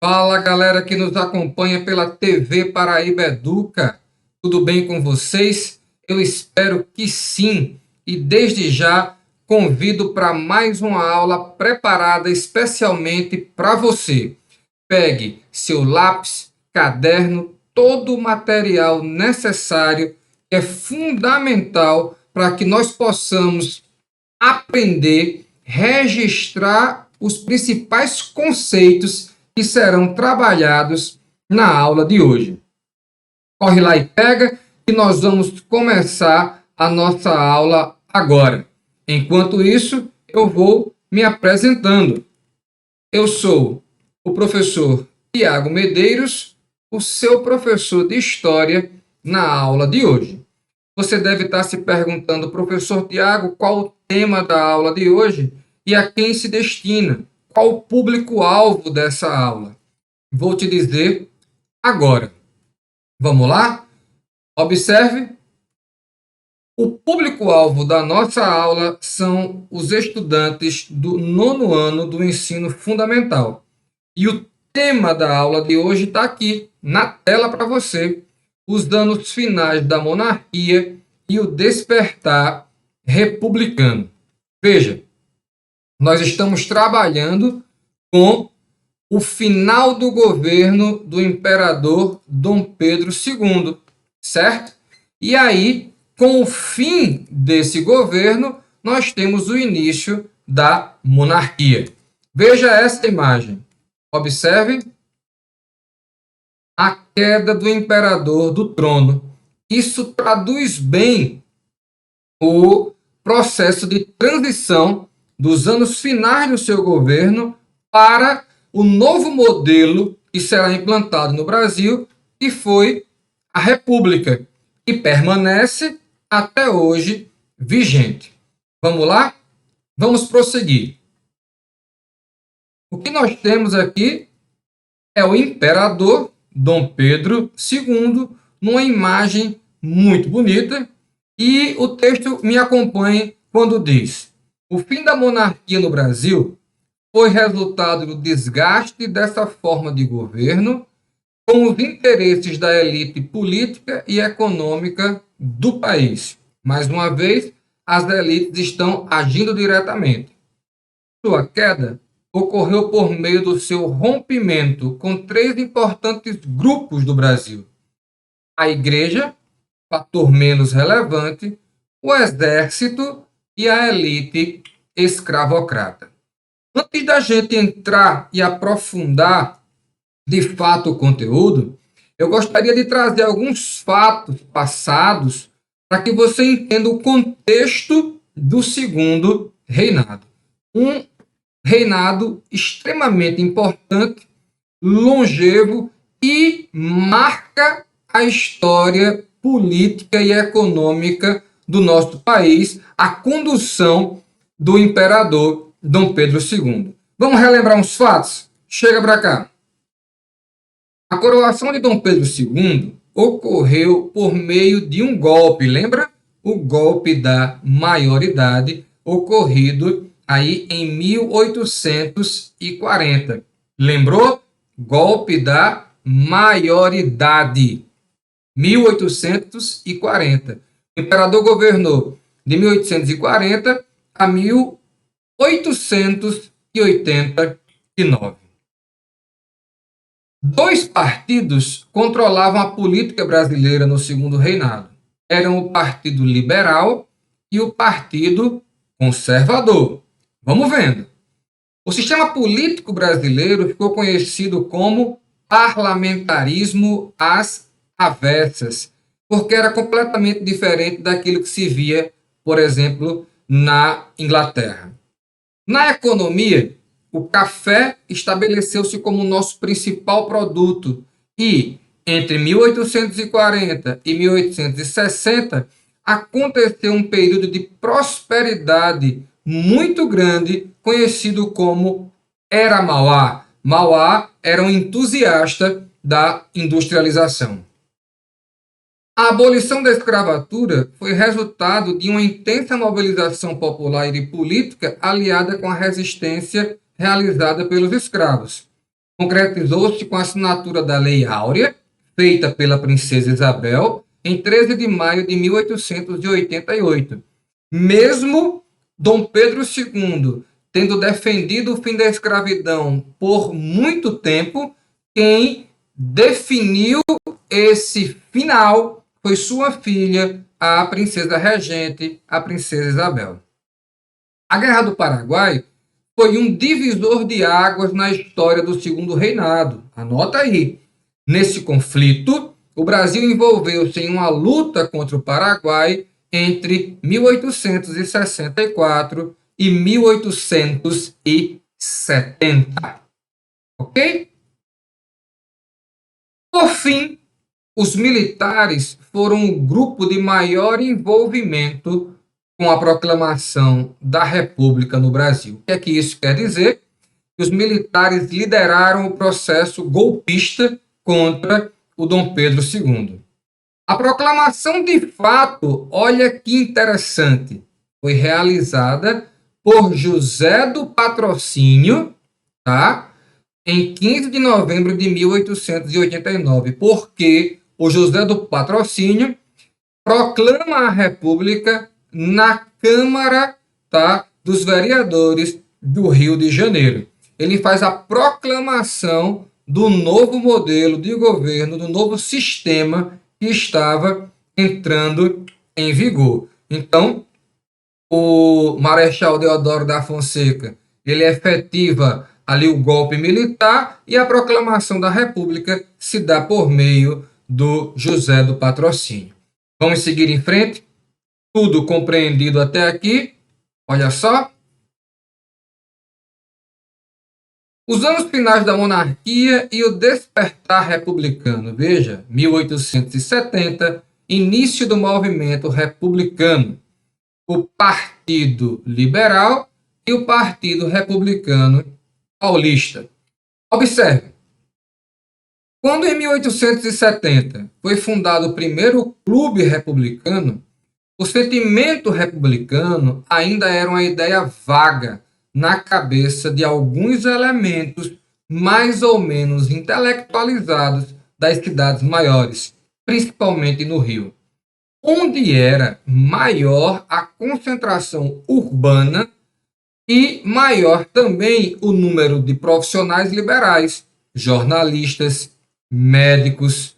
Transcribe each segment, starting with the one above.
Fala, galera que nos acompanha pela TV Paraíba Educa. Tudo bem com vocês? Eu espero que sim. E desde já convido para mais uma aula preparada especialmente para você. Pegue seu lápis, caderno, todo o material necessário que é fundamental para que nós possamos aprender, registrar os principais conceitos que serão trabalhados na aula de hoje. Corre lá e pega, que nós vamos começar a nossa aula agora. Enquanto isso, eu vou me apresentando. Eu sou o professor Tiago Medeiros, o seu professor de História na aula de hoje. Você deve estar se perguntando, professor Tiago, qual o tema da aula de hoje e a quem se destina? Qual o público-alvo dessa aula? Vou te dizer agora. Vamos lá? Observe. O público-alvo da nossa aula são os estudantes do 9º ano do ensino fundamental. E o tema da aula de hoje está aqui, na tela para você. Os danos finais da monarquia e o despertar republicano. Veja, nós estamos trabalhando com o final do governo do imperador Dom Pedro II, certo? E aí, com o fim desse governo, nós temos o início da monarquia. Veja essa imagem. Observe a queda do imperador do trono. Isso traduz bem o processo de transição dos anos finais do seu governo para o novo modelo que será implantado no Brasil, que foi a República, que permanece até hoje vigente. Vamos lá? Vamos prosseguir. O que nós temos aqui é o imperador Dom Pedro II, numa imagem muito bonita, e o texto me acompanha quando diz: o fim da monarquia no Brasil foi resultado do desgaste dessa forma de governo com os interesses da elite política e econômica do país. Mais uma vez, as elites estão agindo diretamente. Sua queda ocorreu por meio do seu rompimento com 3 importantes grupos do Brasil: a Igreja, fator menos relevante, o Exército e a elite escravocrata. Antes da gente entrar e aprofundar de fato o conteúdo, eu gostaria de trazer alguns fatos passados para que você entenda o contexto do segundo reinado. Um reinado extremamente importante, longevo e marca a história política e econômica do nosso país, a condução do imperador Dom Pedro II. Vamos relembrar uns fatos? Chega para cá. A coroação de Dom Pedro II ocorreu por meio de um golpe, lembra? O golpe da maioridade, ocorrido aí em 1840. Lembrou? Golpe da maioridade. 1840. O imperador governou de 1840 a 1889. 2 partidos controlavam a política brasileira no segundo reinado. Eram o Partido Liberal e o Partido Conservador. Vamos vendo. O sistema político brasileiro ficou conhecido como parlamentarismo às avessas, porque era completamente diferente daquilo que se via, por exemplo, na Inglaterra. Na economia, o café estabeleceu-se como o nosso principal produto e, entre 1840 e 1860, aconteceu um período de prosperidade muito grande, conhecido como Era Mauá. Mauá era um entusiasta da industrialização. A abolição da escravatura foi resultado de uma intensa mobilização popular e política aliada com a resistência realizada pelos escravos. concretizou-se com a assinatura da Lei Áurea, feita pela princesa Isabel, em 13 de maio de 1888. Mesmo Dom Pedro II tendo defendido o fim da escravidão por muito tempo, quem definiu esse final foi sua filha, a princesa regente, a princesa Isabel. A Guerra do Paraguai foi um divisor de águas na história do Segundo Reinado. Anota aí. Nesse conflito, o Brasil envolveu-se em uma luta contra o Paraguai entre 1864 e 1870. Ok? Por fim, os militares foram o grupo de maior envolvimento com a proclamação da República no Brasil. O que é que isso quer dizer? Os militares lideraram o processo golpista contra o Dom Pedro II. A proclamação, de fato, olha que interessante, foi realizada por José do Patrocínio, tá? Em 15 de novembro de 1889, porque o José do Patrocínio proclama a República na Câmara, tá, dos Vereadores do Rio de Janeiro. Ele faz a proclamação do novo modelo de governo, do novo sistema que estava entrando em vigor. Então, o Marechal Deodoro da Fonseca, ele efetiva ali o golpe militar e a proclamação da República se dá por meio do José do Patrocínio. Vamos seguir em frente? Tudo compreendido até aqui? Olha só. Os anos finais da monarquia e o despertar republicano. Veja, 1870, início do movimento republicano. O Partido Liberal e o Partido Republicano Paulista. Observe, quando em 1870 foi fundado o primeiro clube republicano, o sentimento republicano ainda era uma ideia vaga na cabeça de alguns elementos mais ou menos intelectualizados das cidades maiores, principalmente no Rio, onde era maior a concentração urbana e maior também o número de profissionais liberais, jornalistas, médicos,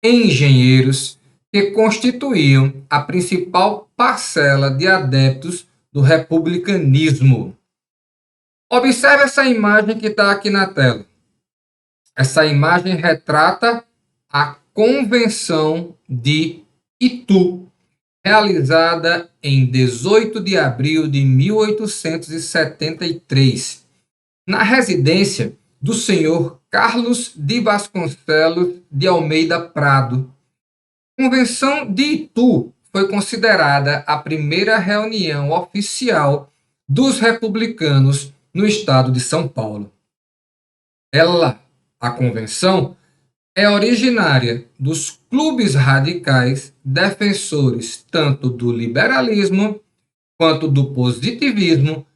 engenheiros, que constituíam a principal parcela de adeptos do republicanismo. Observe essa imagem que está aqui na tela. Essa imagem retrata a Convenção de Itu, realizada em 18 de abril de 1873, na residência do senhor Carlos de Vasconcelos de Almeida Prado. A Convenção de Itu foi considerada a primeira reunião oficial dos republicanos no estado de São Paulo. A convenção, é originária dos clubes radicais defensores tanto do liberalismo quanto do positivismo,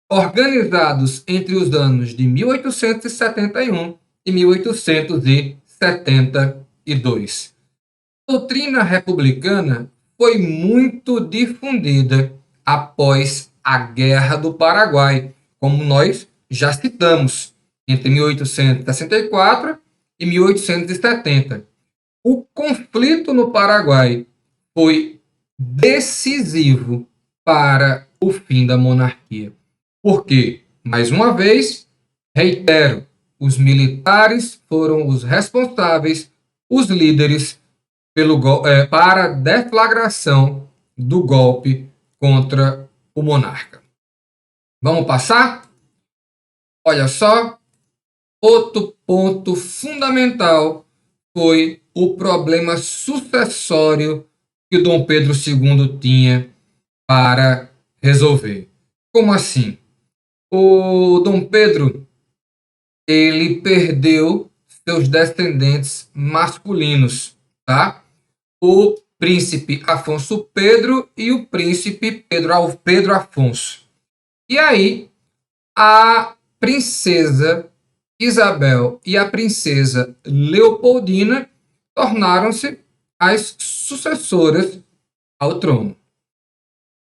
organizados entre os anos de 1871 e 1872. A doutrina republicana foi muito difundida após a Guerra do Paraguai, como nós já citamos, entre 1864 e 1870. O conflito no Paraguai foi decisivo para o fim da monarquia. Porque, mais uma vez, reitero, os militares foram os responsáveis, os líderes, para a deflagração do golpe contra o monarca. Vamos passar? Olha só, outro ponto fundamental foi o problema sucessório que o Dom Pedro II tinha para resolver. Como assim? O Dom Pedro, ele perdeu seus descendentes masculinos, tá? O príncipe Afonso Pedro e o príncipe Pedro Afonso. E aí, a princesa Isabel e a princesa Leopoldina tornaram-se as sucessoras ao trono.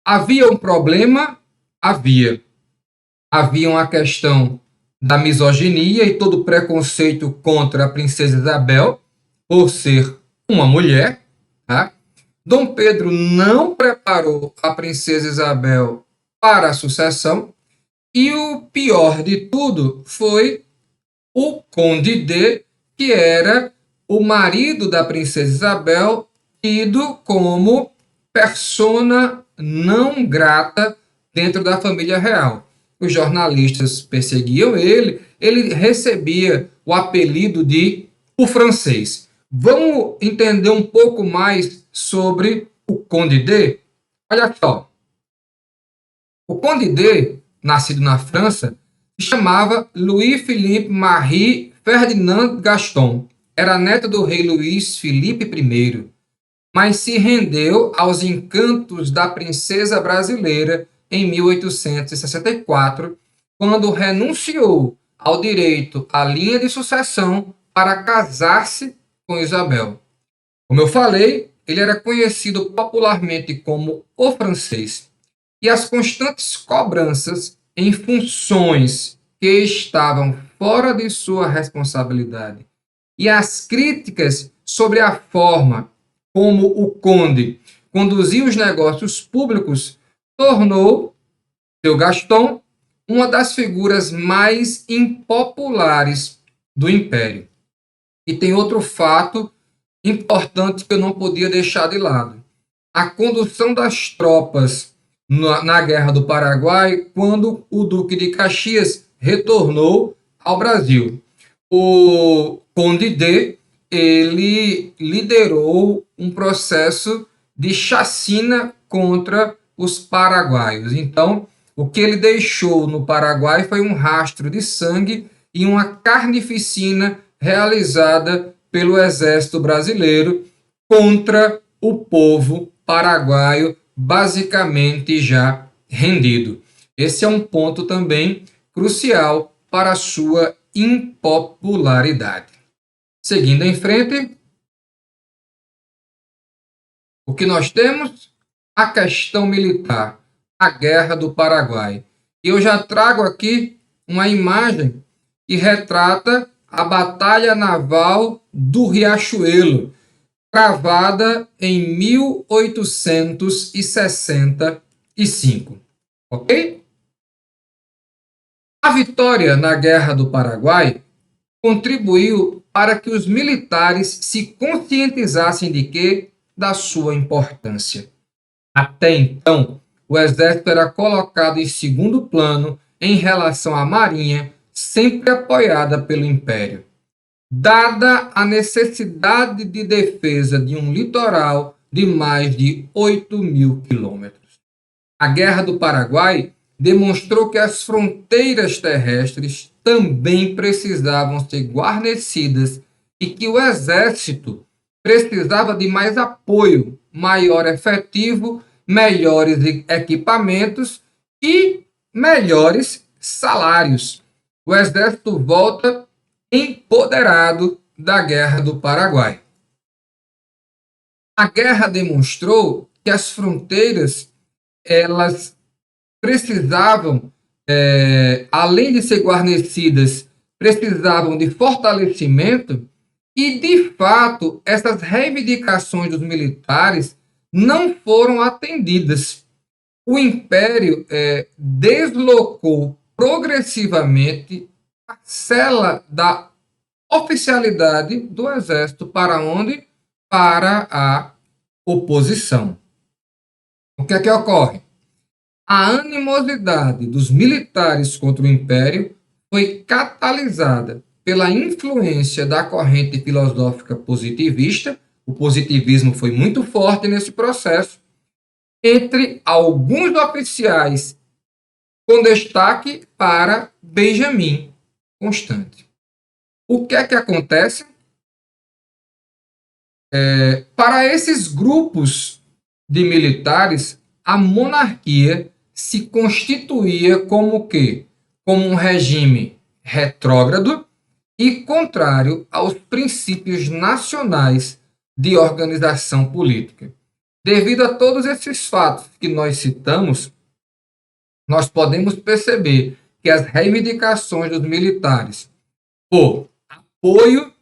Havia um problema? Havia. Havia uma questão da misoginia e todo o preconceito contra a princesa Isabel por ser uma mulher. Tá? Dom Pedro não preparou a princesa Isabel para a sucessão e o pior de tudo foi o Conde D, que era o marido da princesa Isabel, tido como persona não grata dentro da família real. Os jornalistas perseguiam ele recebia o apelido de o francês. Vamos entender um pouco mais sobre o Conde D? Olha só. O Conde D, nascido na França, se chamava Louis-Philippe Marie Ferdinand Gaston. Era neto do rei Luís Felipe I, mas se rendeu aos encantos da princesa brasileira em 1864, quando renunciou ao direito à linha de sucessão para casar-se com Isabel. Como eu falei, ele era conhecido popularmente como o francês, e as constantes cobranças em funções que estavam fora de sua responsabilidade e as críticas sobre a forma como o conde conduzia os negócios públicos tornou seu Gaston uma das figuras mais impopulares do império. E tem outro fato importante que eu não podia deixar de lado: a condução das tropas na Guerra do Paraguai, quando o Duque de Caxias retornou ao Brasil. O Conde D, ele liderou um processo de chacina contra os paraguaios. Então, o que ele deixou no Paraguai foi um rastro de sangue e uma carnificina realizada pelo exército brasileiro contra o povo paraguaio, basicamente já rendido. Esse é um ponto também crucial para a sua impopularidade. Seguindo em frente, o que nós temos? A questão militar, a Guerra do Paraguai. E eu já trago aqui uma imagem que retrata a Batalha Naval do Riachuelo, travada em 1865. Ok? A vitória na Guerra do Paraguai contribuiu para que os militares se conscientizassem de quê? Da sua importância. Até então, o exército era colocado em segundo plano em relação à marinha, sempre apoiada pelo Império. Dada a necessidade de defesa de um litoral de mais de 8.000 quilômetros. A Guerra do Paraguai demonstrou que as fronteiras terrestres também precisavam ser guarnecidas e que o exército precisava de mais apoio, maior efetivo, melhores equipamentos e melhores salários. O exército volta empoderado da Guerra do Paraguai. A guerra demonstrou que as fronteiras elas precisavam, além de ser guarnecidas, precisavam de fortalecimento e, de fato, essas reivindicações dos militares não foram atendidas. O Império deslocou progressivamente a parcela da oficialidade do Exército para onde? Para a oposição. O que é que ocorre? A animosidade dos militares contra o Império foi catalisada pela influência da corrente filosófica positivista. O positivismo foi muito forte nesse processo, entre alguns oficiais, com destaque para Benjamin Constant. O que é que acontece? Para esses grupos de militares, a monarquia se constituía como o quê? Como um regime retrógrado, e contrário aos princípios nacionais de organização política. Devido a todos esses fatos que nós citamos, nós podemos perceber que as reivindicações dos militares por apoio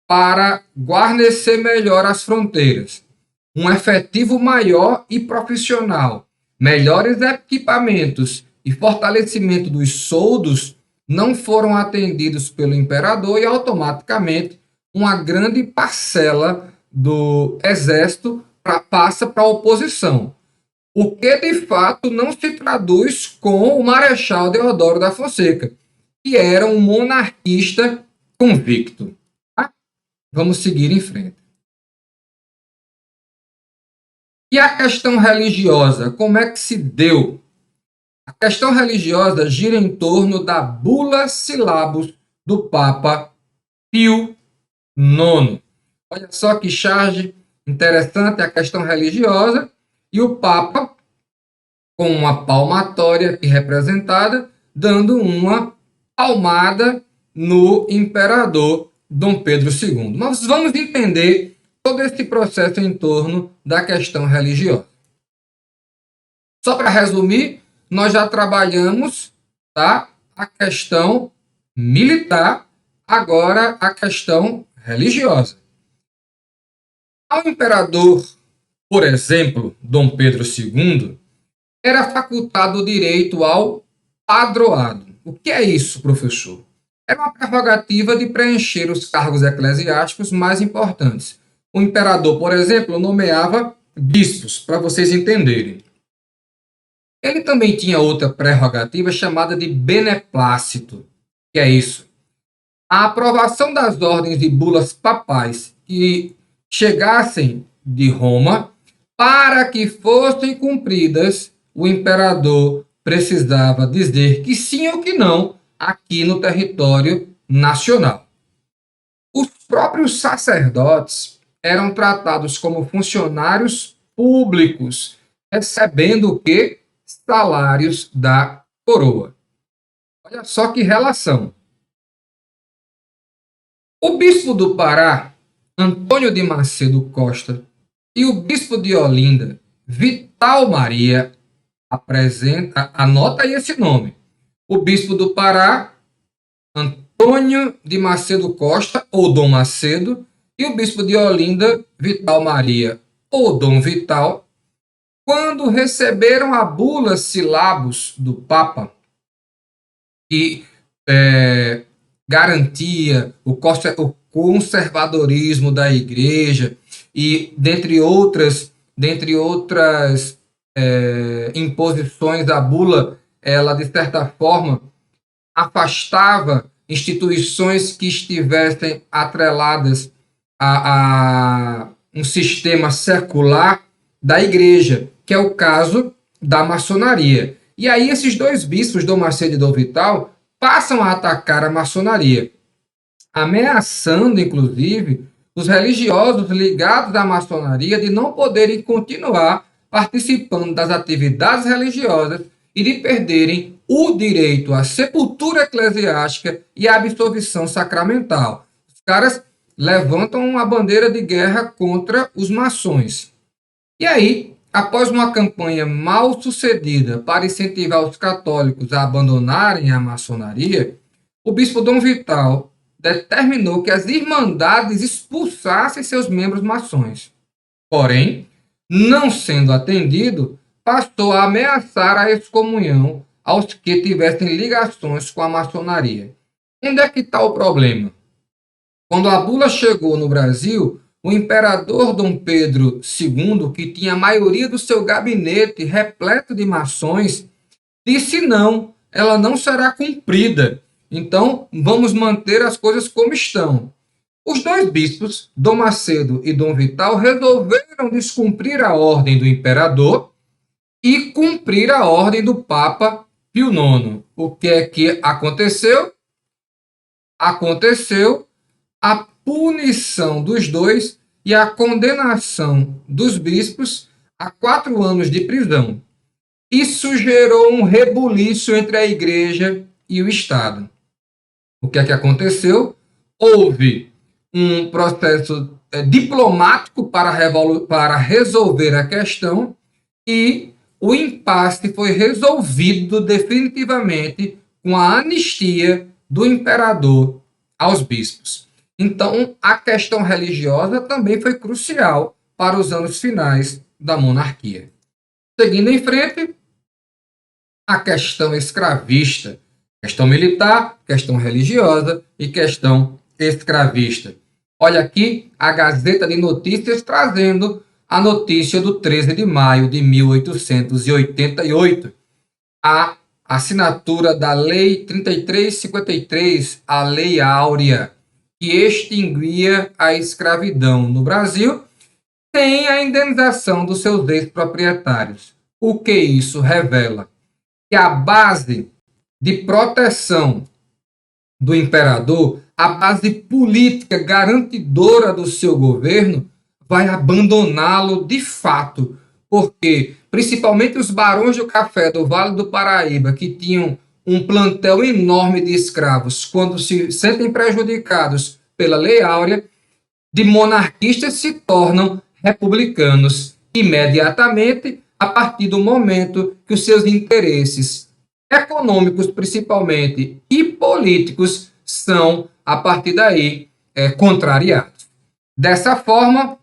para guarnecer melhor as fronteiras, um efetivo maior e profissional, melhores equipamentos e fortalecimento dos soldos não foram atendidos pelo imperador e automaticamente uma grande parcela do exército passa para a oposição. O que de fato não se traduz com o Marechal Deodoro da Fonseca, que era um monarquista convicto. Tá? Vamos seguir em frente. E a questão religiosa, como é que se deu? A questão religiosa gira em torno da Bula Syllabus do Papa Pio IX. Olha só que charge interessante a questão religiosa. E o Papa, com uma palmatória aqui representada, dando uma palmada no imperador Dom Pedro II. Nós vamos entender todo esse processo em torno da questão religiosa. Só para resumir, nós já trabalhamos, tá, a questão militar, agora a questão religiosa. Ao imperador, por exemplo, Dom Pedro II, era facultado o direito ao padroado. O que é isso, professor? Era uma prerrogativa de preencher os cargos eclesiásticos mais importantes. O imperador, por exemplo, nomeava bispos, para vocês entenderem. Ele também tinha outra prerrogativa chamada de beneplácito. Que é isso? A aprovação das ordens e bulas papais que chegassem de Roma, para que fossem cumpridas, o imperador precisava dizer que sim ou que não aqui no território nacional. Os próprios sacerdotes eram tratados como funcionários públicos, recebendo o quê? Salários da coroa. Olha só que relação. O bispo do Pará, Antônio de Macedo Costa, e o bispo de Olinda, Vital Maria, anota aí esse nome. O bispo do Pará, Antônio de Macedo Costa, ou Dom Macedo, e o bispo de Olinda, Vital Maria, ou Dom Vital, quando receberam a bula Syllabus do Papa, que garantia o conservadorismo da igreja e, dentre outras imposições, a bula, ela, de certa forma, afastava instituições que estivessem atreladas a um sistema secular da igreja, que é o caso da maçonaria. E aí esses dois bispos, Dom Macedo e Dom Vital, passam a atacar a maçonaria, ameaçando, inclusive, os religiosos ligados à maçonaria de não poderem continuar participando das atividades religiosas e de perderem o direito à sepultura eclesiástica e à absolvição sacramental. Os caras levantam uma bandeira de guerra contra os maçons. E aí, após uma campanha mal sucedida para incentivar os católicos a abandonarem a maçonaria, o bispo Dom Vital determinou que as irmandades expulsassem seus membros maçons. Porém, não sendo atendido, passou a ameaçar a excomunhão aos que tivessem ligações com a maçonaria. Onde é que está o problema? Quando a bula chegou no Brasil, o imperador Dom Pedro II, que tinha a maioria do seu gabinete repleto de maçons, disse não, ela não será cumprida. Então, vamos manter as coisas como estão. Os dois bispos, Dom Macedo e Dom Vital, resolveram descumprir a ordem do imperador e cumprir a ordem do Papa Pio IX. O que é que aconteceu? Aconteceu a punição dos dois e a condenação dos bispos a 4 anos de prisão. Isso gerou um rebuliço entre a igreja e o Estado. O que é que aconteceu? houve um processo diplomático para resolver a questão e o impasse foi resolvido definitivamente com a anistia do imperador aos bispos. Então, a questão religiosa também foi crucial para os anos finais da monarquia. Seguindo em frente, a questão escravista, questão militar, questão religiosa e questão escravista. Olha aqui a Gazeta de Notícias trazendo a notícia do 13 de maio de 1888, a assinatura da Lei 3353, a Lei Áurea, que extinguia a escravidão no Brasil, sem a indenização dos seus ex-proprietários. O que isso revela? Que a base de proteção do imperador, a base política garantidora do seu governo, vai abandoná-lo de fato, porque principalmente os barões do café do Vale do Paraíba, que tinham um plantel enorme de escravos, quando se sentem prejudicados pela Lei Áurea, de monarquistas se tornam republicanos imediatamente a partir do momento que os seus interesses econômicos, principalmente, e políticos são, a partir daí, contrariados. Dessa forma,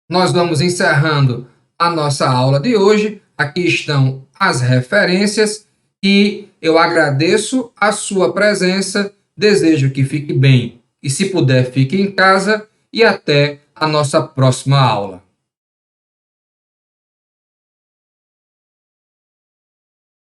nós vamos encerrando a nossa aula de hoje. Aqui estão as referências e eu agradeço a sua presença, desejo que fique bem e, se puder, fique em casa e até a nossa próxima aula.